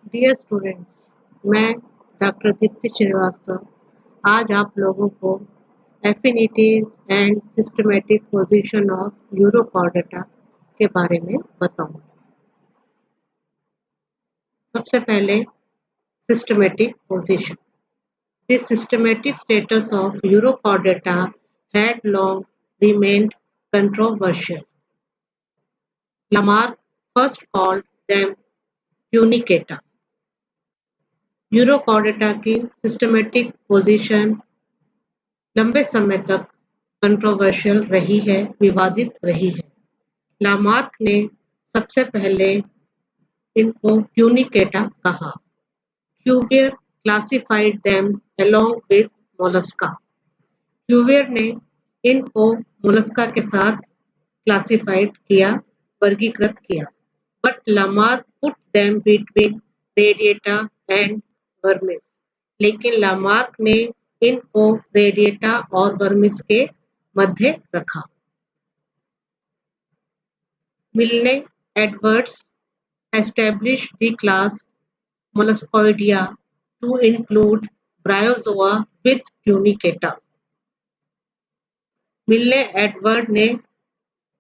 Dear students, मैं doctor Deepti Srivastava आज आप लोगों को affinities and systematic position of urochordata के बारे में बताऊंगी। सबसे पहले systematic position. The systematic status of urochordata had long remained controversial. Lamarck first called them tunicata. Urochordata की सिस्टमेटिक पोजीशन लंबे समय तक कंट्रोवर्शियल रही है, विवादित रही है। लामार्क ने सबसे पहले इनको ट्यूनिकेटा कहा। Cuvier classified them along with Mollusca. Cuvier ने इनको मोलस्का के साथ क्लासिफाइड किया, वर्गीकृत किया। But Lamarck put them between Radiata and Vermes. लेकिन लामार्क ने इनको रेडिएटा और वर्मिस के मध्य रखा। Milne Edwards established the class Molluscoidea to include Bryozoa with Tunicata. मिलने एडवर्ड ने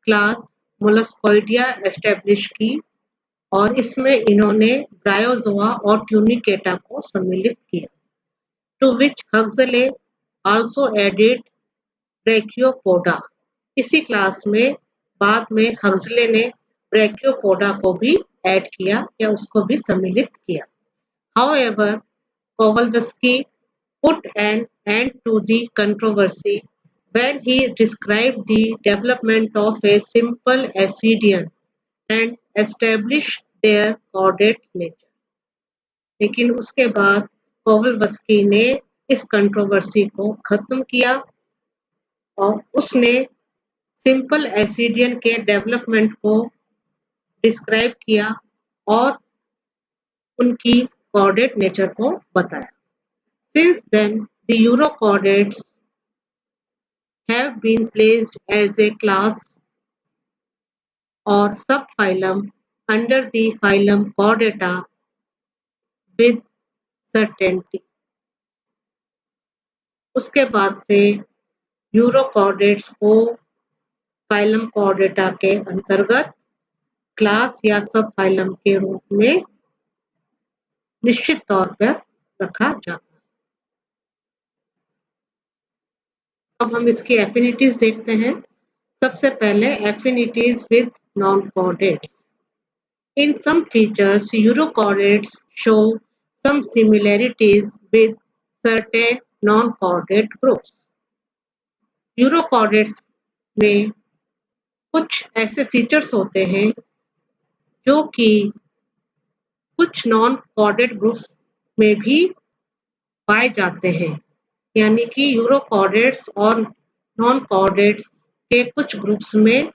क्लास मोलस्कोइडिया एस्टेब्लिश की और इसमें इन्होंने ब्रायोजोआ और ट्यूनिकेटा को सम्मिलित किया। To which Huxley also added brachiopoda. इसी क्लास में बाद में हक्सले ने ब्रैकियोपोडा को भी ऐड किया या उसको भी सम्मिलित किया। However, Kowalski put an end to the controversy when he described the development of a simple ascidian and established their chordate nature. लेकिन उसके बाद कोवलस्की ने इस कंट्रोवर्सी को खत्म किया और उसने सिंपल एसिडियन के डेवलपमेंट को डिस्क्राइब किया और उनकी chordate नेचर को बताया। Since then, the Urochordates have been placed as a class or subphylum under the phylum Chordata with certainty. उसके बाद से यूरोकॉर्डेट्स को फाइलम कॉर्डेटा के अंतर्गत क्लास या सब फाइलम के रूप में निश्चित तौर पर रखा जाता है। अब हम इसकी एफिनिटीज देखते हैं। सबसे पहले affinities with non-chordates. In some features, Urochordates show some similarities with certain non-chordate groups. Urochordates में कुछ ऐसे फीचर्स होते हैं जो कि कुछ नॉन कॉर्डेट ग्रुप्स में भी पाए जाते हैं, यानी कि यूरोकॉर्डेट्स और नॉन कॉर्डेट्स के कुछ ग्रुप्स में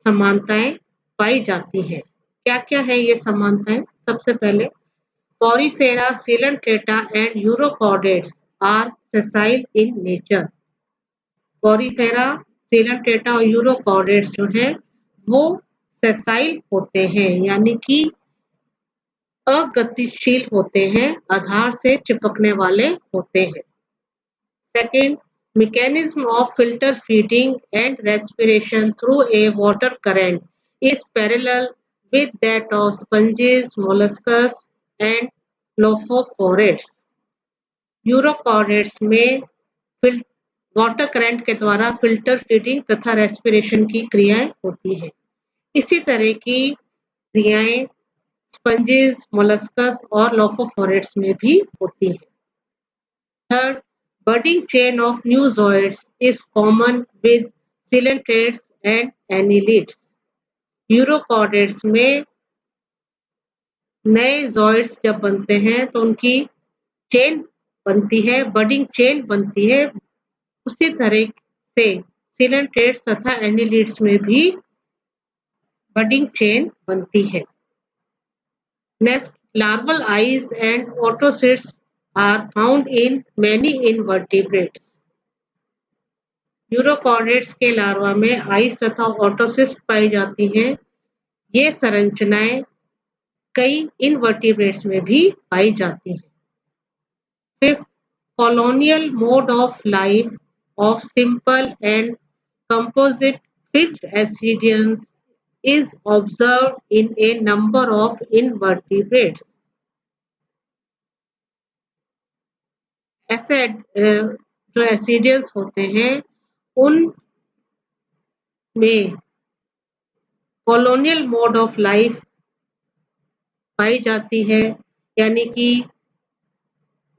समानताएं पाई जाती हैं। क्या क्या है ये समानताएं? सबसे पहले Porifera, Coelenterata and Urochordates are sessile in nature. Porifera, Coelenterata और यूरोकॉर्डेट्स जो है वो सेसाइल होते हैं, यानी कि अगतिशील होते हैं, आधार से चिपकने वाले होते हैं। Second, mechanism of filter feeding and respiration through a water current is parallel with that of sponges, molluscs and lophophorates. Urochordates में वाटर करंट के द्वारा फिल्टर फीडिंग तथा रेस्पिरेशन की क्रियाएं होती हैं। इसी तरह की क्रियाएं स्पंजेस, मोलस्कस और लोफोफोरेट्स में भी होती हैं। Third, budding chain of new zooids is common with coelenterats and annelids. Urochordates में नए जॉइड्स जब बनते हैं तो उनकी चेन बनती है, बडिंग चेन बनती है। उसी तरह से coelenterats तथा annelids में भी बडिंग चेन बनती है। Next, larval eyes and oocysts are found in many invertebrates. Urochordates के लार्वा में आइस तथा ओटोसिस्ट पाई जाती हैं। ये संरचनाएं कई इनवर्टिब्रेट्स में भी पाई जाती है। Fifth, colonial mode of life of simple and composite fixed ascidians is observed in a number of invertebrates. ऐसे जो एसिडियंस होते हैं उनमें कॉलोनियल मोड ऑफ लाइफ पाई जाती है, यानी कि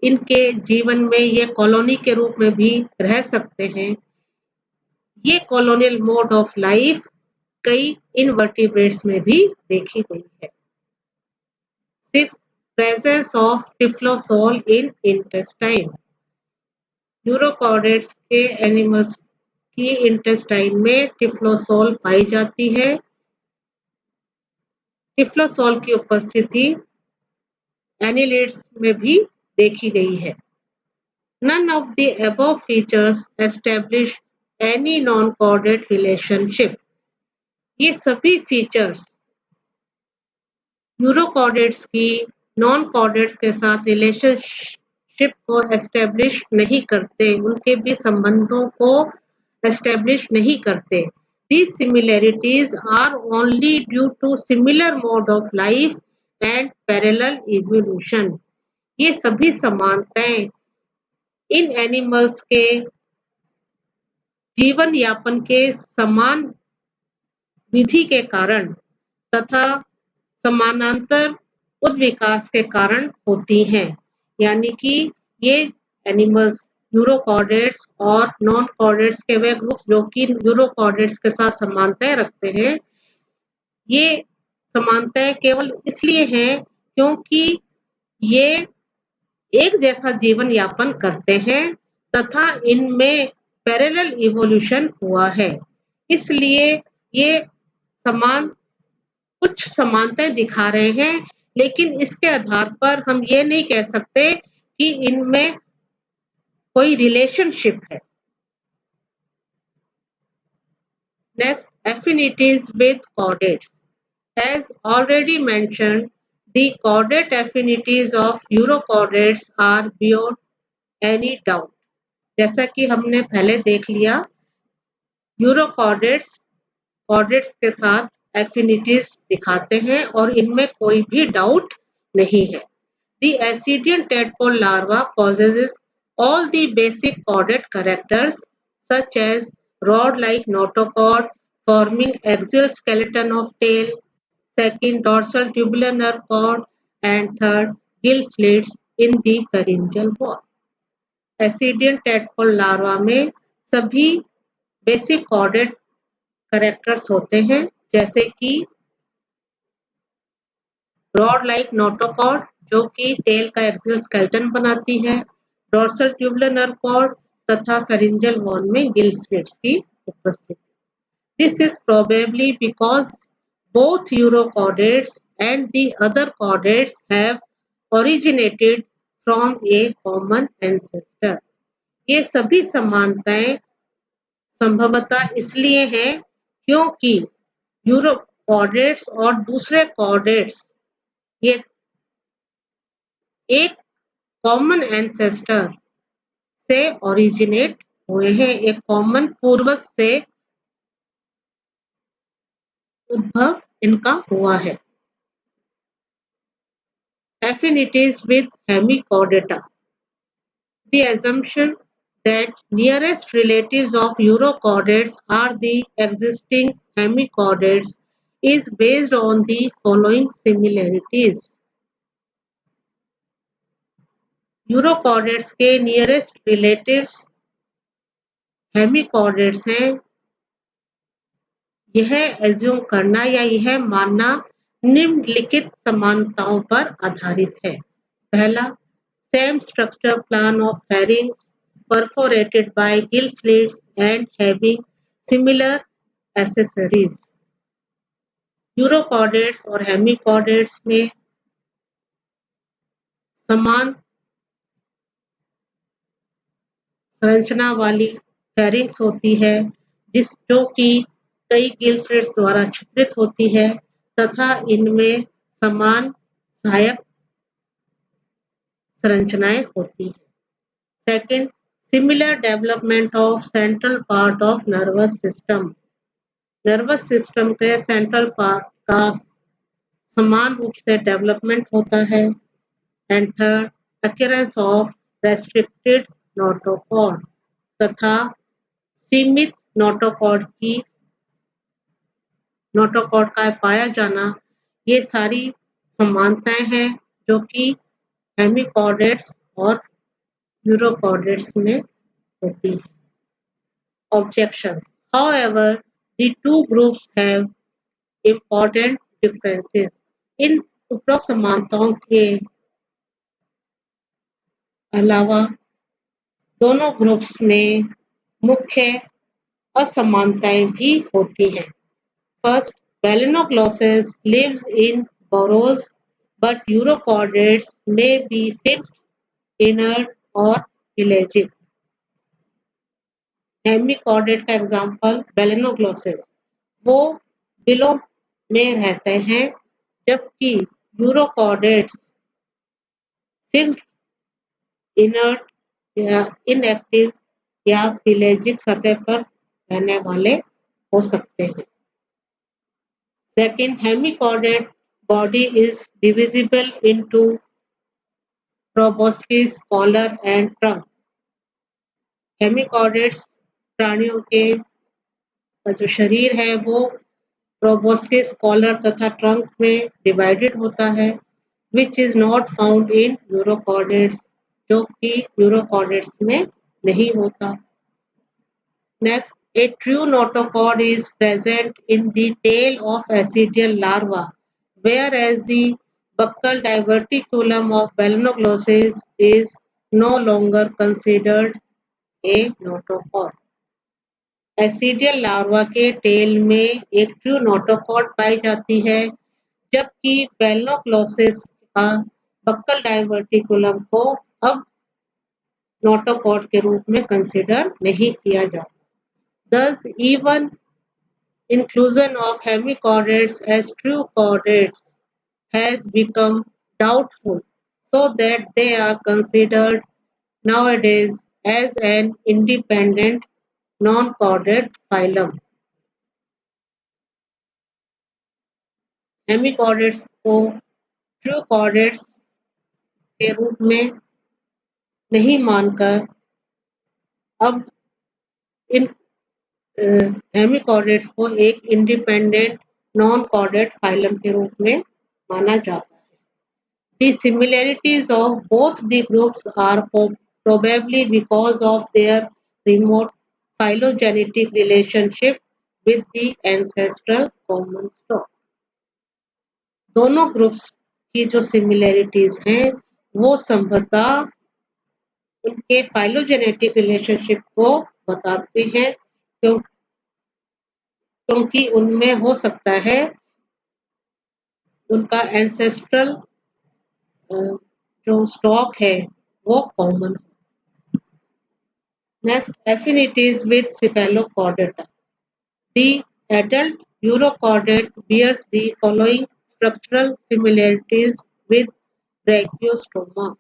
इनके जीवन में ये कॉलोनी के रूप में भी रह सकते हैं। ये कॉलोनियल मोड ऑफ लाइफ कई इनवर्टिब्रेट्स में भी देखी गई है। Six, presence of typhlosole in intestine. Urochordates के एनिमल्स की इंटेस्टाइन में टिफ्लोसोल पाई जाती है। टिफ्लोसोल की उपस्थिति एनिलिड्स में भी देखी गई है। None of the above features establish any non-chordate relationship. ये सभी फीचर्स यूरोकॉर्डेट्स की नॉन कॉर्डेट्स के साथ रिलेशनशिप को एस्टेब्लिश नहीं करते, उनके भी संबंधों को एस्टेब्लिश नहीं करते। These similarities are only due to similar mode of life and parallel evolution. ये सभी समानताएं इन एनिमल्स के जीवन यापन के समान विधि के कारण तथा समानांतर उद्विकास के कारण होती हैं। यानी कि ये एनिमल्स यूरोकॉर्डेट्स और नॉन कॉर्डेट्स के वे ग्रुप जो कि यूरोकॉर्डेट्स के साथ समानताएं रखते हैं, ये समानताएं केवल इसलिए हैं क्योंकि ये एक जैसा जीवन यापन करते हैं तथा इनमें पैरेलल इवोल्यूशन हुआ है, इसलिए ये समान कुछ समानताएं दिखा रहे हैं, लेकिन इसके आधार पर हम ये नहीं कह सकते कि इनमें कोई रिलेशनशिप है। Next, affinities with chordates. As already mentioned, the chordate affinities of Urochordates are beyond any doubt. जैसा कि हमने पहले देख लिया, यूरोकॉर्डेट्स कॉर्डेट्स के साथ एफिनिटीज दिखाते हैं और इनमें कोई भी डाउट नहीं है। The ascidian tadpole larva possesses all the basic chordate characters such as rod-like notochord forming axial skeleton of tail, second dorsal tubular nerve cord, and third gill slits in the pharyngeal wall. Ascidian tadpole larva में सभी basic chordate characters होते हैं, जैसे कि rod like notochord जो कि tell का axial skeleton बनाती है, डोर्सल ट्यूबुलर नर्व कॉर्ड तथा फेरिंजियल वॉल में गिल स्लिट्स की उपस्थिति। This is probably because both Urochordates and the other chordates have originated from a common ancestor. ये सभी समानताएं संभवतः इसलिए हैं क्योंकि यूरोकॉर्डेट्स और दूसरे कॉर्डेट्स ये एक कॉमन एंसेस्टर से ओरिजिनेट हुए हैं, एक कॉमन पूर्वज से उद्भव इनका हुआ है। Affinities with Hemichordata. The assumption that nearest relatives of Urochordates are the existing Hemichordates is based on the following similarities. Urochordates के नियरेस्ट रिलेटिव्स हेमिकॉर्डेट्स हैं, यह एज्यूम करना या यह मानना निम्नलिखित समानताओं पर आधारित है। पहला, same structure plan of pharynx perforated by gill slits and having similar accessories. Urochordates और हेमिकॉर्डेट्स में समान संरचना वाली फेरिंग्स होती है, जो कि कई गिल स्लिट्स द्वारा छिद्रित होती है तथा इनमें समान सहायक संरचनाएं होती हैं। Second, similar development of central part of nervous system के सेंट्रल पार्ट का समान रूप से डेवलपमेंट होता है। And third, occurrence of restricted notochord तथा सीमित नोटोकॉर्ड का पाया जाना, ये सारी समानताएं हैं जो कि हेमिकॉर्डेट्स और यूरोकॉर्डेट्स में होती हैं। Objections. However, the two groups have important differences. इन उपरोक्त समानताओं के अलावा दोनों ग्रुप्स में मुख्य असमानताएं भी होती हैं। First, Balanoglossus lives in burrows, but Urochordates may be fixed, inert or pelagic. Hemichordate का एग्जाम्पल बेलेनोग्लोसिस, वो बिलों में रहते हैं, जबकि यूरोकॉर्डेट्स फिक्स्ड, इनर्ट या इनएक्टिव या पेलेजिक सतह पर रहने वाले हो सकते हैं। Second, hemichordate body is divisible into proboscis, collar and trunk. Hemichordates प्राणियों के जो शरीर है वो प्रोबोस्किस, कॉलर तथा ट्रंक में डिवाइडेड होता है, which is not found in urochordates, जो कि यूरोकॉर्डेट्स में नहीं होता। Next, a true notochord is present in the tail of ascidial larva, whereas the buccal diverticulum of Balanoglossus is no longer considered a notochord. Ascidian larva के tail में एक true notochord पाई जाती है, जबकि बेलनोग्लोसिस का बक्कल डाइवर्टिकुलम को अब notochord के रूप में कंसिडर नहीं किया जाता। Thus, even inclusion of hemichordates as true chordates has become doubtful, so that they are considered nowadays as an independent non-chordate phylum. Hemichordates को ट्रू कॉर्डेट्स के रूप में नहीं मानकर अब इन हेमिकॉर्डेट्स को एक इंडिपेंडेंट नॉन कॉर्डेट फाइलम के रूप में माना जाता है। The similarities of both the groups are probably because of their remote phylogenetic relationship with the ancestral common stock. दोनों ग्रुप्स की जो सिमिलैरिटीज हैं वो संभवतः उनके फाइलोजेनेटिक रिलेशनशिप को बताते हैं, क्योंकि उनमें हो सकता है उनका एंसेस्ट्रल जो स्टॉक है वो common. Next, affinities with cephalochordata. The adult Urochordate bears the following structural similarities with Brachiostroma.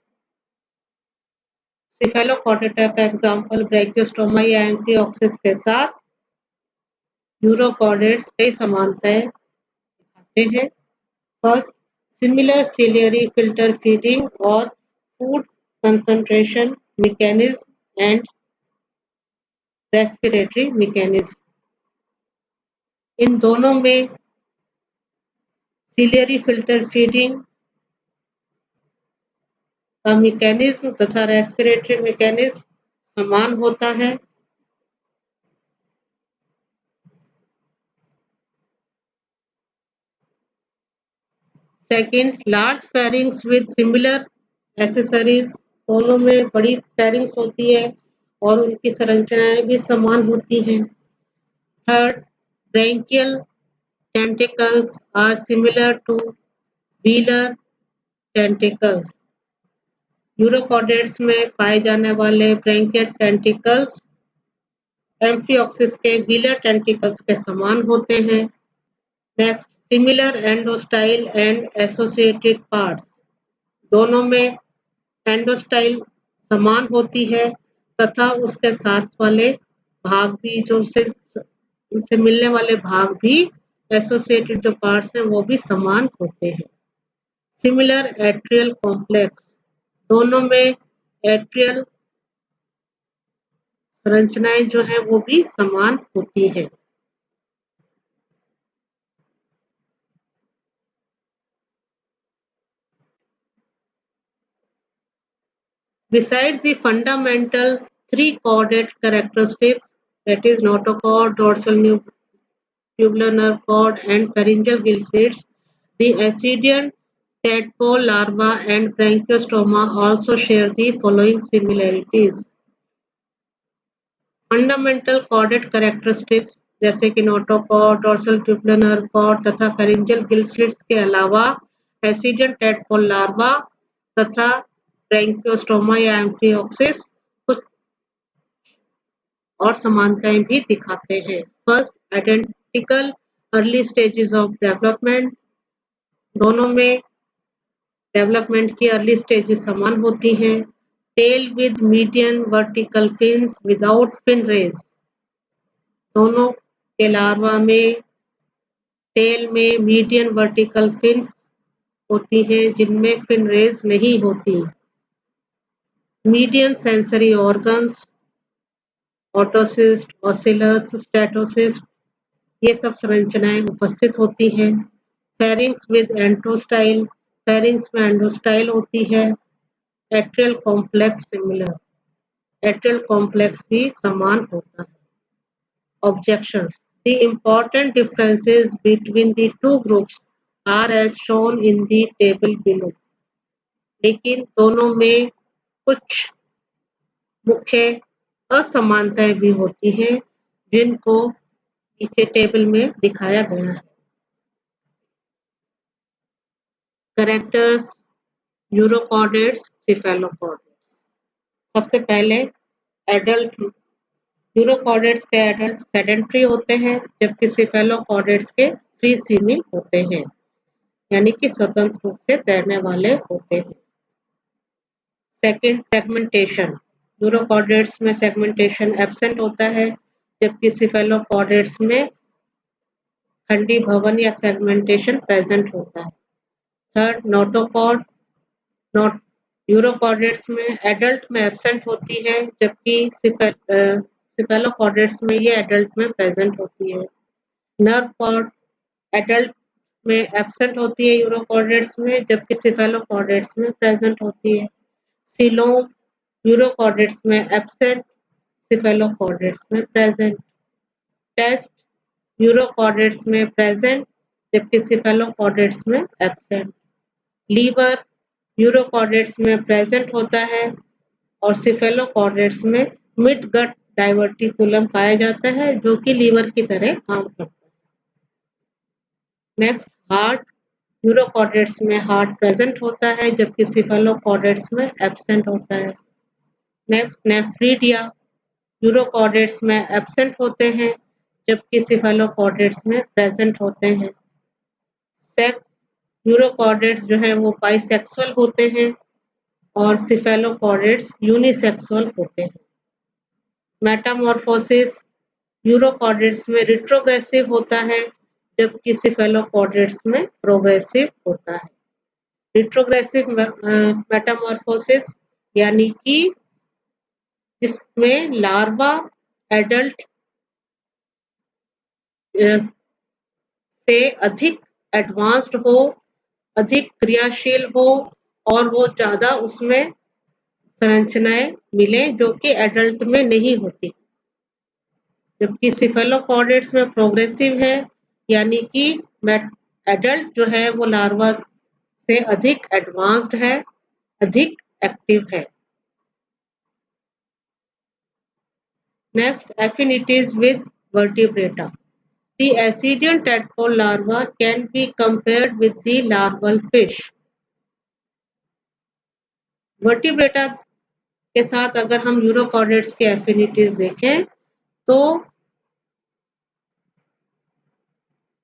Cephalochordata का एग्जाम्पल ब्रैकियोस्टोमा या एम्फिओक्सिस के साथ यूरोकॉर्डेट्स कई समानताएं दिखाते हैं। First, similar ciliary filter feeding और food concentration mechanism and respiratory mechanism. इन दोनों में सिलियरी फिल्टर फीडिंग का मैकेनिज्म तथा रेस्पिरेटरी मैकेनिज्म समान होता है। Second, large pharynx with similar accessories. दोनों में बड़ी फेरिंग्स होती है और उनकी संरचनाएं भी समान होती हैं। Third, branchial tentacles are similar to wheeler tentacles. Urochordates में पाए जाने वाले ब्रैंकियल टेंटिकल्स एम्फिओक्सिस के व्हीलर टेंटिकल्स के समान होते हैं। Next, similar endostyle and associated parts. दोनों में एंडोस्टाइल समान होती है तथा उसके साथ वाले भाग भी जो उससे मिलने वाले भाग भी एसोसिएटेड जो पार्ट्स हैं वो भी समान होते हैं। सिमिलर एट्रियल कॉम्प्लेक्स, दोनों में एट्रियल संरचनाएं जो है वो भी समान होती है। Besides the fundamental three chordate characteristics, that is notochord, dorsal tubular nerve cord and pharyngeal gill slits, the Ascidian tadpole larva and branchiostoma also share the following similarities. Fundamental chordate characteristics जैसे कि notochord, dorsal tubular nerve cord तथा pharyngeal gill slits के अलावा ascidian tadpole larva तथा branchiostoma या amphioxus कुछ और समानताएं भी दिखाते हैं। First, identical early stages of development, दोनों में डेवलपमेंट की अर्ली स्टेजेस समान होती हैं। Tail with median vertical fins without fin rays, दोनों के लार्वा में टेल में मीडियन वर्टिकल फिन्स होती हैं जिनमें फिन रेज नहीं होती। मीडियन सेंसरी ऑर्गन्स, ऑटोसिस्ट, ऑसिलस, स्टेटोसिस्ट, ये सब संरचनाएं उपस्थित होती हैं। फेरिंग्स विद एंटोस्टाइल, फेरिंग्स में एंडोस्टाइल होती है। Atrial complex similar, atrial complex भी समान होता है। Objections: The important differences between the two groups are as shown in the table below. लेकिन दोनों में कुछ मुख्य असमानताएं भी होती हैं जिनको नीचे टेबल में दिखाया गया है। Characters, urochordates, cephalochordates. सबसे पहले एडल्ट यूरोकॉर्डेट्स के एडल्ट सेडेंट्री होते हैं जबकि सिफेलोकॉर्डेट्स के फ्री स्विमिंग होते हैं, यानी कि स्वतंत्र रूप से तैरने वाले होते हैं। सेकंड, सेगमेंटेशन, यूरोकॉर्डेट्स में सेगमेंटेशन एब्सेंट होता है जबकि सिफेलोकॉर्डेट्स में खंडी भवन या सेगमेंटेशन प्रेजेंट होता है। थर्ड, नोटोकॉर्ड, नोट यूरोकॉर्डेट्स में एडल्ट में एब्सेंट होती है जबकि सिफेलोकॉर्डेट्स में ये एडल्ट में प्रेजेंट होती है। नर्व कॉर्ड एडल्ट में एब्सेंट होती है यूरोकॉर्डेट्स में जबकि सिफेलोकॉर्डेट्स में प्रेजेंट होती है। सीलोम यूरोकॉर्डेट्स में एब्सेंट, सिफेलोकॉर्डेट्स में प्रेजेंट। टेस्ट यूरोकॉर्डेट्स में प्रेजेंट जबकि सिफेलोकॉर्डेट्स में एब्सेंट। लीवर यूरोकॉर्डेट्स में प्रेजेंट होता है और सिफेलोकॉर्डेट्स में मिड गट डाइवर्टिकुलम पाया जाता है जो कि लीवर की तरह काम करता है। नेक्स्ट, हार्ट यूरोकॉर्डेट्स में हार्ट प्रेजेंट होता है जबकि सिफेलोकॉर्डेट्स में एब्सेंट होता है। नेक्स्ट, नेफ्रीडिया यूरोकॉर्डेट्स में एब्सेंट होते हैं जबकि सिफेलोकॉर्डेट्स में प्रेजेंट होते हैं। सेक्स यूरोकॉर्डेट्स जो है वो बाइसेक्सुअल होते हैं और सिफेलोकॉर्डेट्स यूनिसेक्सुअल होते हैं। मेटामॉर्फोसिस यूरोकॉर्डेट्स में रिट्रोग्रेसिव होता है जबकि सिफेलोकॉर्डेट्स में प्रोग्रेसिव होता है। रिट्रोग्रेसिव मेटामॉर्फोसिस यानी कि जिसमें लार्वा एडल्ट से अधिक एडवांस्ड हो, अधिक क्रियाशील हो और वो ज्यादा उसमें संरचनाएं मिले जो कि एडल्ट में नहीं होती। जबकि सिफेलोकॉर्डेट्स में प्रोग्रेसिव है यानी कि एडल्ट जो है वो लार्वा से अधिक एडवांस्ड है, अधिक एक्टिव है। Next, affinities with vertebrata. The Ascidian tadpole larva can be compared with the larval fish. Vertebrata के साथ अगर हम यूरोकॉर्डेट्स के एफिनिटीज देखें तो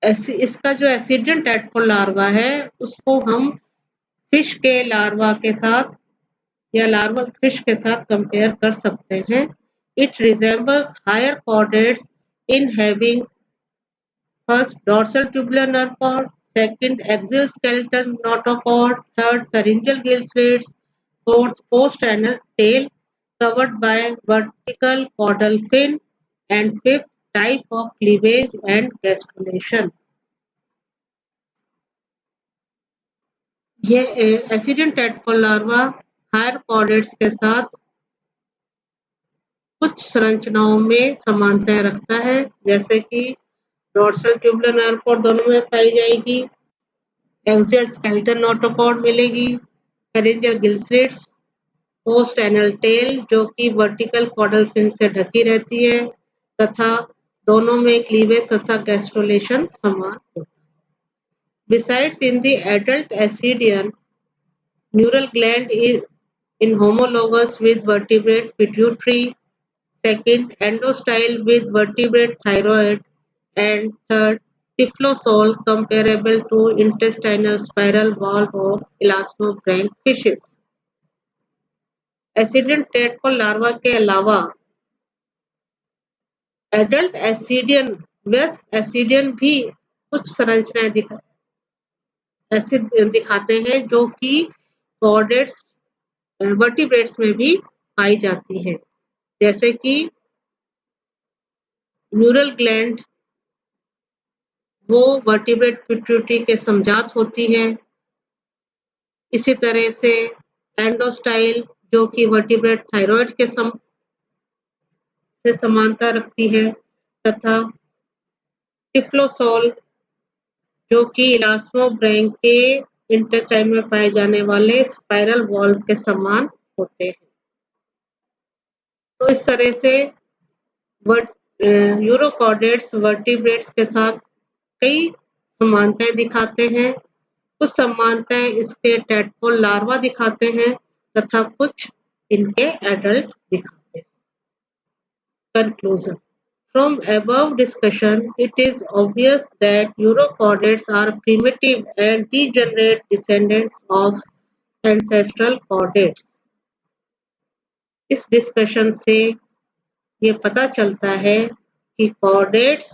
इसका जो एसिडियन टैडपोल लार्वा है उसको हम फिश के लार्वा के साथ या लार्वल फिश के साथ कंपेयर कर सकते हैं। It resembles higher chordates in having first dorsal tubular nerve cord, second axial skeleton notochord, third pharyngeal gill slits, fourth post-anal tail covered by vertical caudal fin, and fifth type of cleavage and gastrulation. ये ascidian tadpole larva higher chordates के साथ कुछ संरचनाओं में समानताएं रखता है, जैसे कि डोर्सल ट्यूबुलर नर्व कॉर्ड दोनों में पाई जाएगी, एक्सियल स्केलेटन नोटोकॉर्ड मिलेगी, pharyngeal gill slits, post anal tail जो कि वर्टिकल कॉर्डल फिन से ढकी रहती है तथा दोनों में क्लीवेज तथा गैस्ट्रोलेशन समान होता है। Besides, in the adult ascidian, neural gland is in homologous with vertebrate pituitary, second endostyle with vertebrate thyroid, and third typhlosol comparable to intestinal spiral valve of elasmobranch fishes. Ascidian tadpole larva के अलावा adult ascidian वयस्क ascidian भी कुछ संरचनाएं दिखाते हैं जो कि कॉर्डेट्स वर्टिब्रेट्स में भी पाई जाती है, जैसे कि न्यूरल ग्लैंड वो वर्टिब्रेट पिट्यूटरी के समजात होती है। इसी तरह से एंडोस्टाइल जो कि वर्टिब्रेट थायराइड के से समानता रखती है तथा टिफ्लोसोल जो कि इलास्मोब्रैंक के इंटेस्टाइन में पाए जाने वाले स्पाइरल वॉल्व के समान होते हैं। तो इस तरह से यूरोकॉर्डेट्स वर्टिब्रेट्स के साथ कई समानताएं दिखाते हैं। कुछ समानताएं इसके टैडपोल लार्वा दिखाते हैं तथा कुछ इनके एडल्ट दिखाते हैं। Conclusion. From above discussion, it is obvious that Eurochordates are primitive and degenerate descendants of ancestral chordates. इस डिस्कशन से ये पता चलता है कि chordates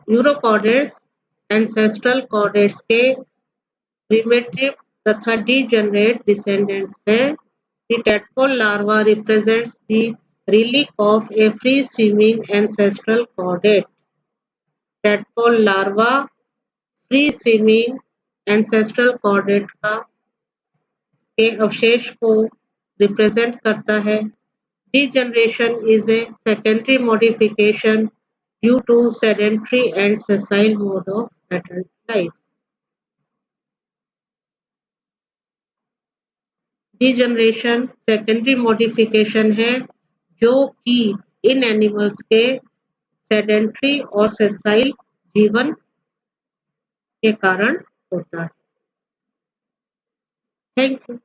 यूरोकॉर्डेट्स एंसेस्ट्रल कॉर्डेट्स के प्रिमिटिव तथा डीजेनरेट डिसेंडेंट्स हैं। The tadpole larva represents the relic of a free-swimming ancestral chordate. Tadpole larva free-swimming ancestral chordate के अवशेष को रिप्रेजेंट करता है। Degeneration is a secondary modification due to sedentary and sessile mode of adult life. Degeneration secondary modification है जो कि इन animals के sedentary और सेसाइल जीवन के कारण होता है। Thank you.